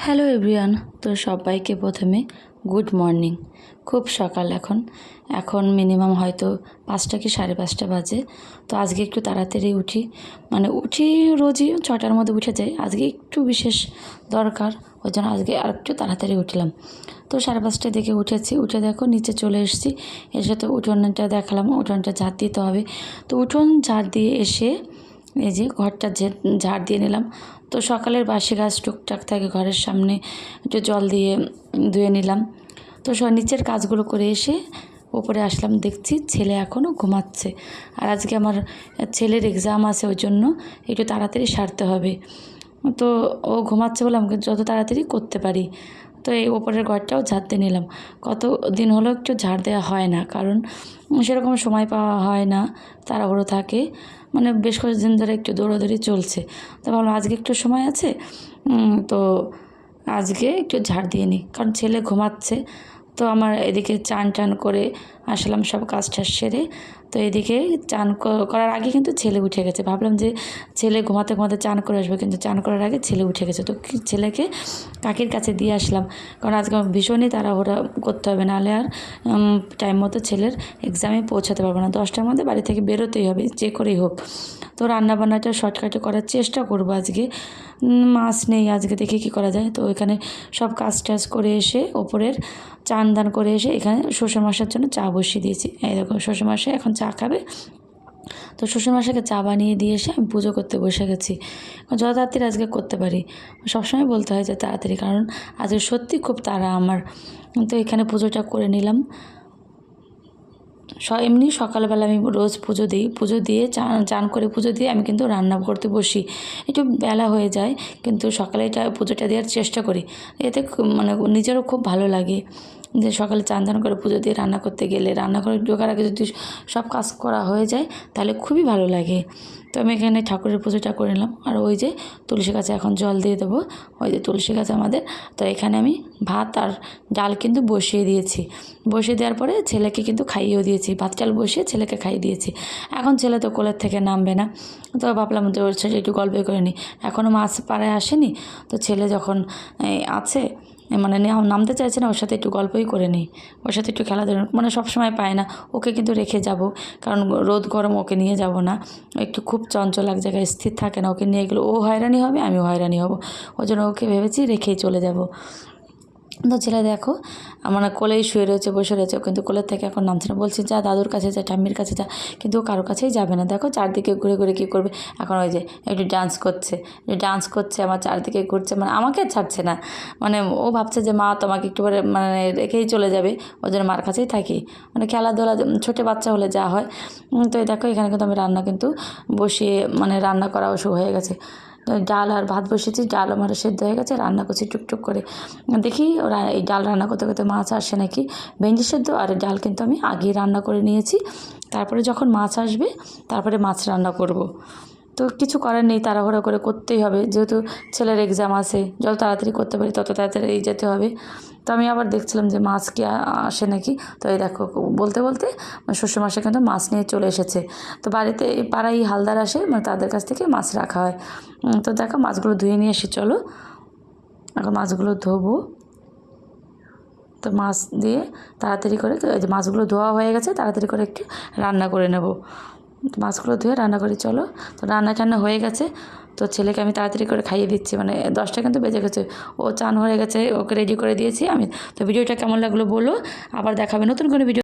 Hello everyone. তো সবাইকে প্রথমে গুড মর্নিং। খুব সকাল এখন মিনিমাম হয়তো 5টা কি 5:30 বাজে। তো আজকে একটু তাড়াতাড়ি উঠি, উঠি রোজই 6টার মধ্যে উঠে যাই, আজকে একটু বিশেষ দরকার, ওই জন্য আজকে আর একটু তাড়াতাড়ি উঠলাম। তো 5:30টার দিকে উঠেছি, উঠে দেখো নিচে চলে এসেছি, এসে তো উঠোনটা দেখালাম, উঠোনটা ঝাড় দিতে হবে। তো উঠোন ঝাড় দিয়ে এসে এই যে ঘরটা ঝাড় দিয়ে নিলাম। তো সকালের বাসি গাছ টুকটাক থাকে ঘরের সামনে, একটু জল দিয়ে ধুয়ে নিলাম। তো নিচের কাজগুলো করে এসে ওপরে আসলাম, দেখছি ছেলে এখনও ঘুমাচ্ছে। আর আজকে আমার ছেলের এক্সাম আছে, ওই জন্য একটু তাড়াতাড়ি সারতে হবে। তো ও ঘুমাচ্ছে বলে আমাকে যত তাড়াতাড়ি করতে পারি। তো এই ওপরের ঘরটাও ঝাড় দিয়ে নিলাম। কত দিন হলো একটু ঝাড় দেওয়া হয় না, কারণ সেরকম সময় পাওয়া হয় না, তাড়াহুড়ো থাকে, বেশ কয়েকদিন ধরে একটু দৌড়াদৌড়ি চলছে। তো ভাবলাম আজকে একটু সময় আছে, তো আজকে একটু ঝাড় দিয়ে নিই, কারণ ছেলে ঘুমাচ্ছে। তো আমার এদিকে চান টান করে আসলাম, সব কাজ টাজ সেরে। তো এদিকে চান করার আগে কিন্তু ছেলে উঠে গেছে। ভাবলাম যে ছেলে ঘুমাতে ঘুমাতে চান করে আসবে, কিন্তু চান করার আগে ছেলে উঠে গেছে। তো ছেলেকে কাকির কাছে দিয়ে আসলাম, কারণ আজকে আমার ভীষণই তাড়াহুড়া করতে হবে, নাহলে আর টাইম মতো ছেলের এক্সামে পৌঁছাতে পারবো না। 10টার মধ্যে বাড়ি থেকে বেরোতেই হবে, যে করেই হোক। তো রান্নাবান্নাটা শর্টকাটে করার চেষ্টা করব আজকে। মাছ নেই আজকে, দেখি কী করা যায়। তো এখানে সব কাজ টাজ করে এসে ওপরের চান দান করে এসে এখানে শ্বশুরমশাইয়ের জন্য চা বসিয়ে দিয়েছি। এই দেখো শ্বশুরমশাই এখন চা খাবে। তো শ্বশুরমশাইকে চা বানিয়ে দিয়ে এসে আমি পুজো করতে বসে গেছি। যত তাড়াতাড়ি আজকে করতে পারি, সবসময় বলতে হয় যে তাড়াতাড়ি, কারণ আজকে সত্যি খুব তাড়া আমার। তো এখানে পুজোটা করে নিলাম। এমনি সকালবেলা আমি রোজ পুজো দিই, পুজো দিয়ে চান করে পুজো দিয়ে আমি কিন্তু রান্না করতে বসি। একটু বেলা হয়ে যায়, কিন্তু সকালে এটা পুজোটা দেওয়ার চেষ্টা করি। এতে নিজেরও খুব ভালো লাগে যে সকালে চান টান করে পুজো দিয়ে রান্না করতে গেলে, রান্নাঘরে ঢোকার আগে যদি সব কাজ করা হয়ে যায় তাহলে খুবই ভালো লাগে। তো আমি এখানে ঠাকুরের পুজোটা করে নিলাম। আর ওই যে তুলসী গাছে এখন জল দিয়ে দেবো, ওই যে তুলসী গাছ আমাদের। তো এখানে আমি ভাত আর ডাল কিন্তু বসিয়ে দিয়েছি। বসিয়ে দেওয়ার পরে ছেলেকে কিন্তু খাইয়েও দিয়েছি, ভাত ডাল বসিয়ে ছেলেকে খাইয়ে দিয়েছি। এখন ছেলে তো কোলের থেকে নামবে না, তো ভাবলাম যে ওর সাথে একটু গল্প করে নিই। এখনও মাছ পাড়ায় আসেনি, তো ছেলে যখন আছে নামতে চাইছে না, ওর সাথে একটু গল্পই করে নিই, ওর সাথে একটু খেলাধুলা, সবসময় পায় না। ওকে কিন্তু রেখে যাব, কারণ রোদ গরম ওকে নিয়ে যাব না, একটু খুব চঞ্চল এক জায়গায় স্থির থাকে না। ওকে নিয়ে গেলে ও হয়রানি হবে, আমিও হয়রানি হব, ওই জন্য ওকে ভেবেছি রেখেই চলে যাব। তো ছেলে দেখো কোলেই শুয়ে রয়েছে, বসে রয়েছে, কিন্তু কোলের থেকে এখন নামছে না। বলছি যা দাদুর কাছে যা, ঠাম্মির কাছে যা, কিন্তু ও কারোর কাছেই যাবে না। দেখো চারদিকে ঘুরে ঘুরে কী করবে, এখন ওই যে একটু ডান্স করছে আমার চারদিকে ঘুরছে, আমাকে ছাড়ছে না। ও ভাবছে যে মা তোমাকে একটু পরে রেখেই চলে যাবে, ওই জন্য মার কাছেই থাকি। খেলাধুলা ছোটো বাচ্চা হলে যা হয়। তো এই দেখো এখানে কিন্তু আমি রান্না কিন্তু বসিয়ে রান্না করাও শুরু হয়ে গেছে। ডাল আর ভাত বসিয়েছি, ডাল আমার সেদ্ধ হয়ে গেছে, রান্না করছি টুকটুক করে। দেখি ওরা এই ডাল রান্না করতে করতে মাছ আসে নাকি। ভেন্ডি সেদ্ধ আর ডাল কিন্তু আমি আগেই রান্না করে নিয়েছি, তারপরে যখন মাছ আসবে তারপরে মাছ রান্না করব। তো কিছু করার নেই, তাড়াহুড়ো করে করতেই হবে, যেহেতু ছেলের এক্সাম আছে, যত তাড়াতাড়ি করতে পারি তত তাড়াতাড়ি যেতে হবে। তো আমি আবার দেখছিলাম যে মাছ কি আসে নাকি। তো এই দেখো বলতে বলতে শ্বশুরমশাই কিন্তু মাছ নিয়ে চলে এসেছে। তো বাড়িতে পাড়ায় হালদার আসে, তাদের কাছ থেকে মাছ রাখা হয়। তো দেখো মাছগুলো ধুয়ে নিয়ে এসে চলো এখন মাছগুলো ধোবো। তো মাছ দিয়ে তাড়াতাড়ি করে, এই যে মাছগুলো ধোয়া হয়ে গেছে, তাড়াতাড়ি করে একটু রান্না করে নেব। মাছগুলো ধুয়ে রান্না করি চলো। তো রান্না টান্না হয়ে গেছে, তো ছেলেকে আমি তাড়াতাড়ি করে খাইয়ে দিচ্ছি, 10টা কিন্তু বেজে গেছে, ও চান হয়ে গেছে, ওকে রেডি করে দিয়েছি আমি। তো ভিডিওটা কেমন লাগলো বলো, আবার দেখাবে নতুন কোনো ভিডিও।